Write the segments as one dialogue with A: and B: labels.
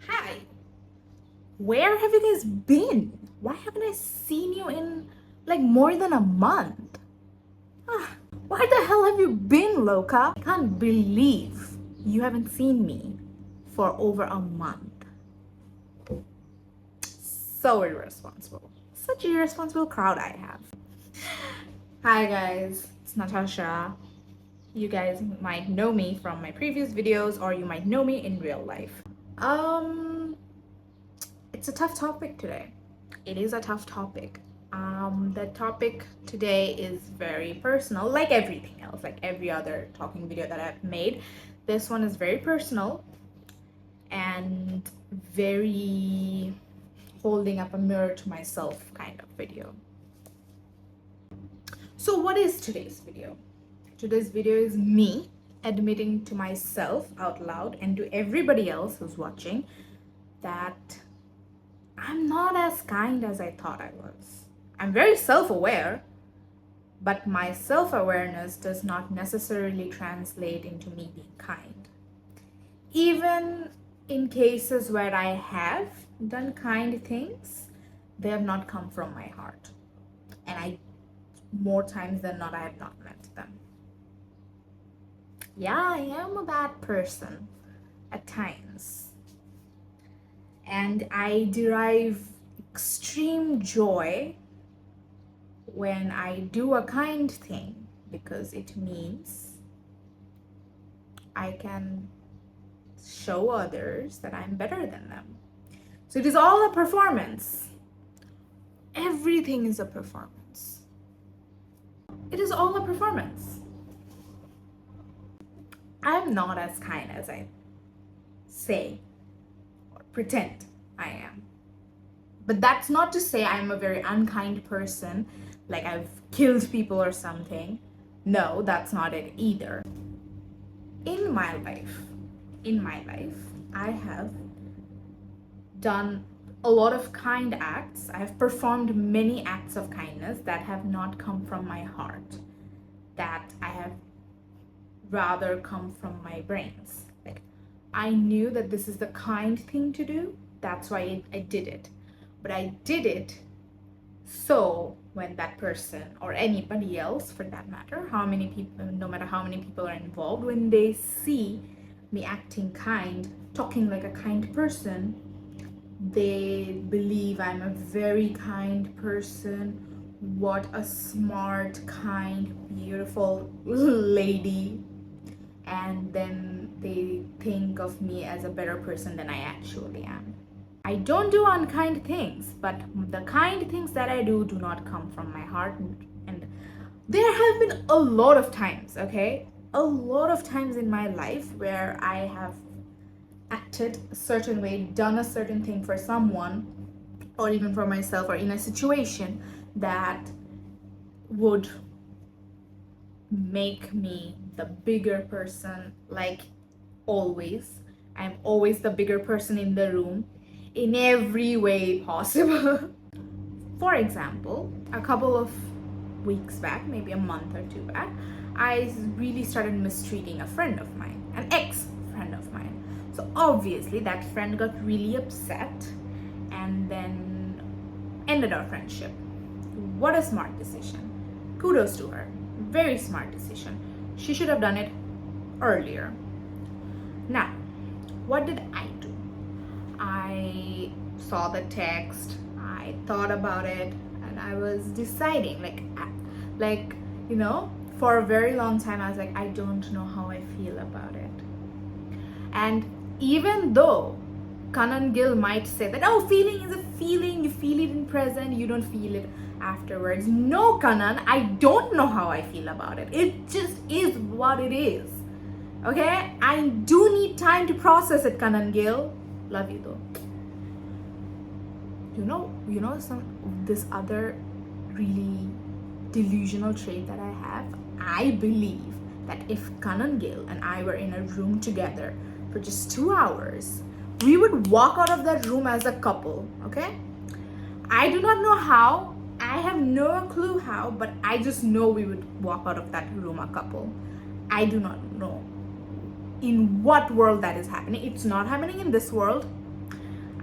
A: Hi, where have you guys been? Why haven't I seen you in like more than a month? Ah, where the hell have you been, Loka? I can't believe you haven't seen me for over a month. So irresponsible. Such irresponsible crowd I have. Hi guys, it's Natasha. You guys might know me from my previous videos or you might know me in real life. It's a tough topic today. It is a tough topic. The topic today is very personal, like everything else, like every other talking video that I've made. This one is very personal and very holding up a mirror to myself kind of video. So what is today's video? Today's video is me admitting to myself out loud and to everybody else who's watching that I'm not as kind as I thought I was. I'm very self-aware, but my self-awareness does not necessarily translate into me being kind. Even in cases where I have done kind things, they have not come from my heart. And more times than not, I have not meant them. Yeah, I am a bad person at times. And I derive extreme joy when I do a kind thing because it means I can show others that I'm better than them. So it is all a performance. Everything is a performance. It is all a performance. I'm not as kind as I say or pretend I am. But that's not to say I'm a very unkind person, like I've killed people or something. No, that's not it either. In my life, I have done a lot of kind acts. I have performed many acts of kindness that have not come from my heart, that I have rather come from my brains. Like, I knew that this is the kind thing to do, that's why I did it. But I did it so when that person or anybody else for that matter, how many people, no matter how many people are involved, when they see me acting kind, talking like a kind person, they believe I'm a very kind person. What a smart, kind, beautiful lady. And then they think of me as a better person than I actually am. I don't do unkind things, but the kind things that I do not come from my heart. And there have been a lot of times, okay? A lot of times in my life where I have acted a certain way, done a certain thing for someone, or even for myself, or in a situation that would make me the bigger person, like always. I'm always the bigger person in the room in every way possible. For example, a couple of weeks back, maybe a month or two back, I really started mistreating a friend of mine, an ex-friend of mine. So obviously that friend got really upset and then ended our friendship. What a smart decision. Kudos to her. Very smart decision. She should have done it earlier. Now, what did I do? I saw the text, I thought about it, and I was deciding, for a very long time, I was like, I don't know how I feel about it. And even though Kanan Gill might say that, oh, feeling is a feeling, you feel it in present, you don't feel it afterwards. No, Kanan, I don't know how I feel about it. It just is what it is. Okay? I do need time to process it, Kanan Gill. Love you though. This other really delusional trait that I have. I believe that if Kanan Gill and I were in a room together for just 2 hours, we would walk out of that room as a couple, okay? I do not know how, I have no clue how, but I just know we would walk out of that room a couple. I do not know in what world that is happening. It's not happening in this world.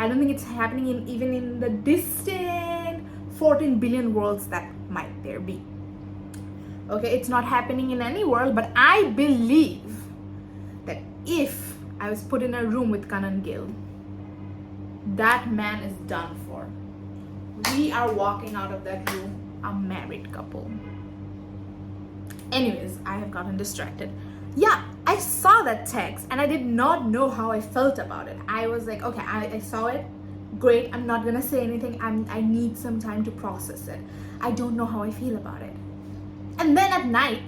A: I don't think it's happening even in the distant 14 billion worlds that might there be. Okay, it's not happening in any world, but I believe that if I was put in a room with Kanan Gill, that man is done for. We are walking out of that room a married couple. Anyways, I have gotten distracted. Yeah, I saw that text and I did not know how I felt about it. I was like, okay, I saw it. Great, I'm not gonna say anything. I need some time to process it. I don't know how I feel about it. And then at night,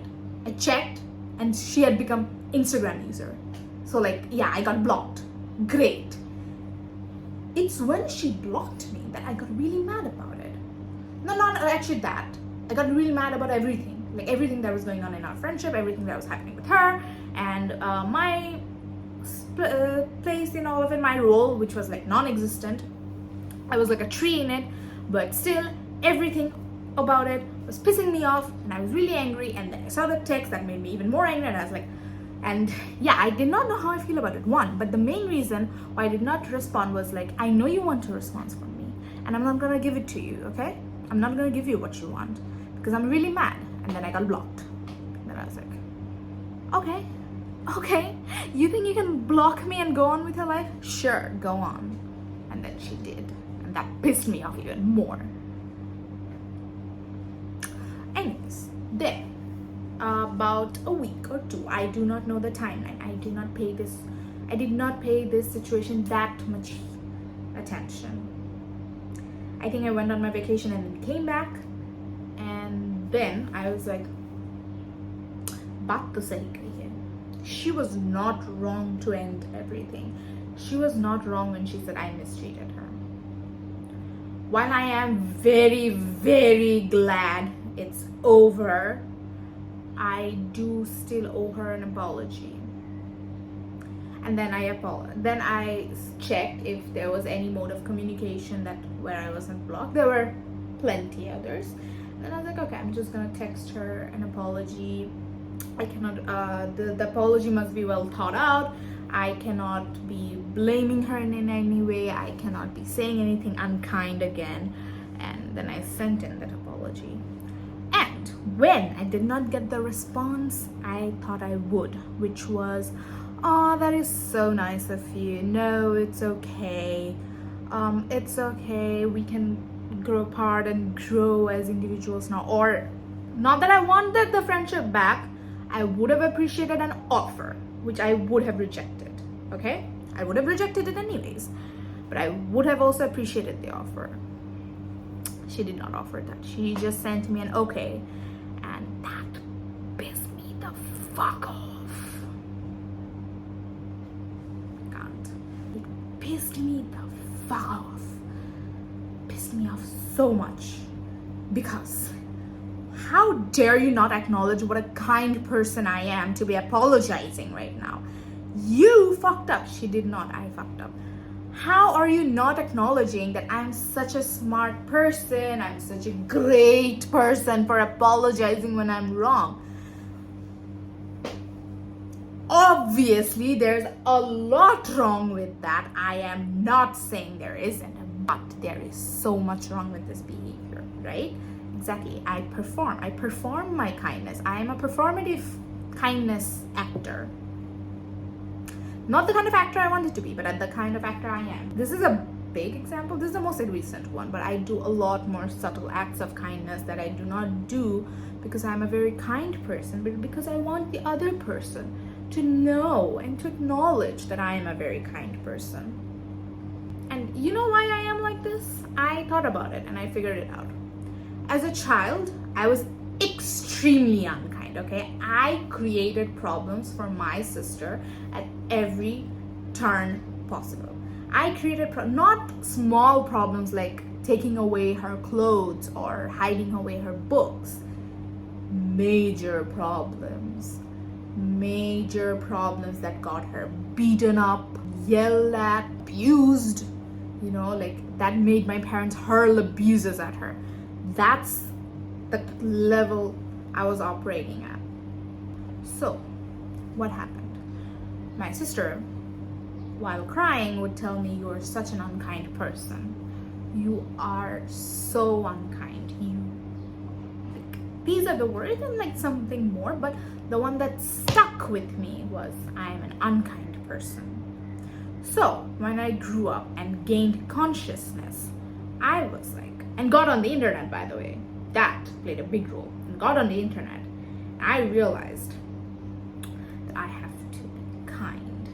A: I checked and she had become Instagram user. So like, yeah, I got blocked. Great. It's when she blocked me that I got really mad about it. No, not actually that. I got really mad about everything. Like everything that was going on in our friendship, everything that was happening with her, and my place in all of it, my role, which was like non-existent. I was like a tree in it, but still everything about it was pissing me off, and I was really angry. And then I saw the text that made me even more angry, and I was like, and yeah, I did not know how I feel about it. One, but the main reason why I did not respond was like, I know you want a response from me, and I'm not gonna give it to you, okay? I'm not gonna give you what you want because I'm really mad. And then I got blocked. And then I was like, okay, you think you can block me and go on with your life? Sure, go on. And then she did, and that pissed me off even more. Anyways, then about a week or two, I do not know the timeline. I did not pay this situation that much attention. I think I went on my vacation and then came back, and then I was like, baat to sahi kahi hai. She was not wrong to end everything. She was not wrong when she said I mistreated her. While I am very, very glad it's over, I do still owe her an apology. And then I checked if there was any mode of communication that where I wasn't blocked. There were plenty others. And I was like, okay, I'm just gonna text her an apology. I cannot, the apology must be well thought out. I cannot be blaming her in any way. I cannot be saying anything unkind again. And then I sent in that apology. And when I did not get the response I thought I would, which was, oh, that is so nice of you. No, it's okay. It's okay. We can grow apart and grow as individuals now. Or not that I wanted the friendship back. I would have appreciated an offer, which I would have rejected. Okay? I would have rejected it anyways. But I would have also appreciated the offer. She did not offer that. She just sent me an okay. And that pissed me the fuck off. I can't. It pissed me the fuck off. Pissed me off so much. Because how dare you not acknowledge what a kind person I am to be apologizing right now? You fucked up. She did not. I fucked up. How are you not acknowledging that I'm such a smart person, I'm such a great person for apologizing when I'm wrong? Obviously, there's a lot wrong with that. I am not saying there isn't, but there is so much wrong with this behavior, right? Exactly. I perform my kindness. I am a performative kindness actor. Not the kind of actor I wanted to be, but the kind of actor I am. This is a big example. This is the most recent one, but I do a lot more subtle acts of kindness that I do not do because I'm a very kind person, but because I want the other person to know and to acknowledge that I am a very kind person. And you know why I am like this? I thought about it and I figured it out. As a child, I was extremely unkind, okay? I created problems for my sister at every turn possible. I created not small problems like taking away her clothes or hiding away her books. Major problems that got her beaten up, yelled at, abused, like that made my parents hurl abuses at her. That's the level I was operating at. So, what happened? My sister while crying would tell me, you're such an unkind person. You are so unkind. You, like, these are the words and like something more, but the one that stuck with me was, I'm an unkind person. So when I grew up and gained consciousness, I was like, and got on the internet, by the way, that played a big role, and got on the internet, I realized that I have to be kind.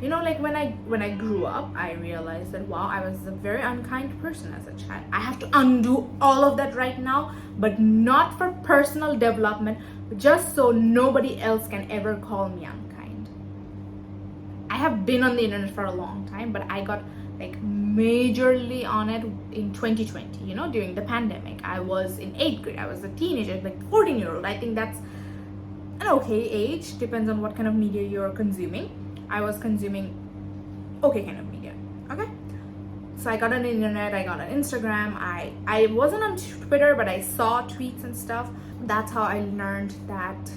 A: You know, like when I grew up, I realized that, wow, I was a very unkind person as a child. I have to undo all of that right now, but not for personal development, but just so nobody else can ever call me unkind. I have been on the internet for a long time, but I got like majorly on it in 2020, you know, during the pandemic. I was in 8th grade. I was a teenager, like 14-year-old. I think that's an okay age, depends on what kind of media you're consuming. I was consuming okay kind of media. Okay, so I got on the internet, I got on Instagram. I wasn't on Twitter, but I saw tweets and stuff. That's how I learned that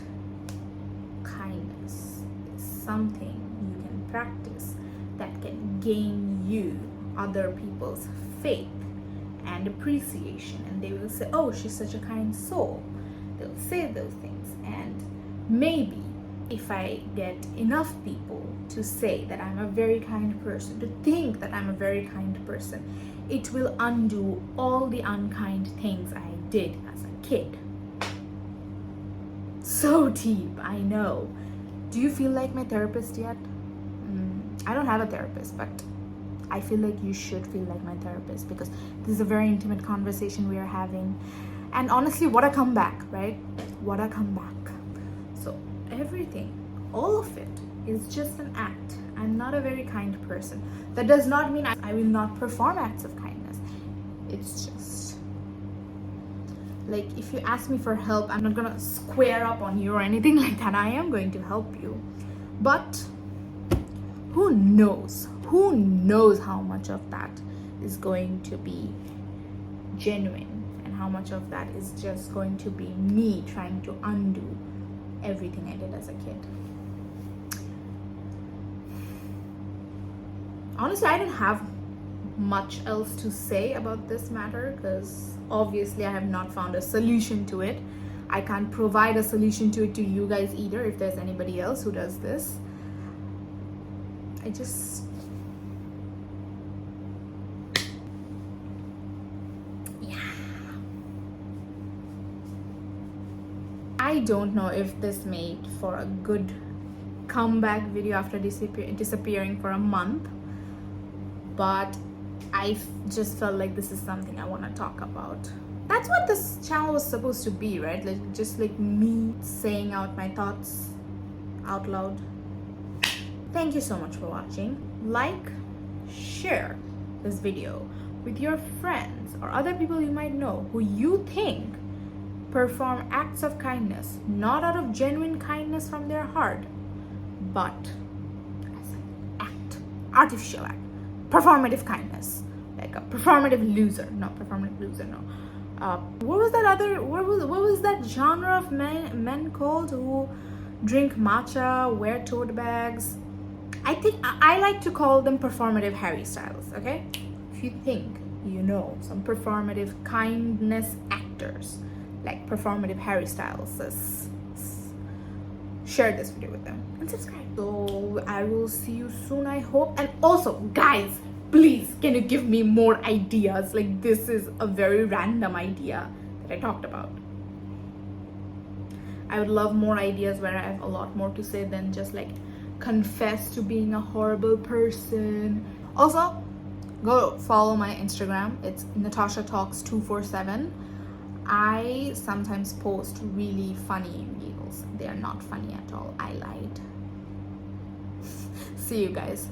A: kindness is something you can practice that can gain you other people's faith and appreciation, and they will say, oh, she's such a kind soul. They'll say those things, and maybe if I get enough people to say that I'm a very kind person, to think that I'm a very kind person, it will undo all the unkind things I did as a kid. So deep, I know. Do you feel like my therapist yet? I don't have a therapist, but I feel like you should feel like my therapist, because this is a very intimate conversation we are having. And honestly, what a comeback, right? What a comeback. So everything, all of it is just an act. I'm not a very kind person. That does not mean I will not perform acts of kindness. It's just like, if you ask me for help, I'm not gonna square up on you or anything like that. I am going to help you, but who knows how much of that is going to be genuine, and how much of that is just going to be me trying to undo everything I did as a kid. Honestly, I didn't have much else to say about this matter, because obviously I have not found a solution to it. I can't provide a solution to it to you guys either, if there's anybody else who does this. I don't know if this made for a good comeback video after disappearing for a month, but I just felt like this is something I want to talk about. That's what this channel was supposed to be, right? Like, just like me saying out my thoughts out loud. Thank you so much for watching. Like, share this video with your friends or other people you might know who you think perform acts of kindness, not out of genuine kindness from their heart, but as an act, artificial act, performative kindness, like a performative loser. What was that genre of men called who drink matcha, wear tote bags? I think I like to call them performative Harry Styles. Okay, if you think you know some performative kindness actors like performative Harry Styles, share this video with them and subscribe. So I will see you soon, I hope. And also, guys, please, can you give me more ideas? Like, this is a very random idea that I talked about. I would love more ideas where I have a lot more to say than just like confess to being a horrible person. Also, go follow my Instagram. It's Natasha Talks 247. I sometimes post really funny reels. They are not funny at all. I lied. See you guys.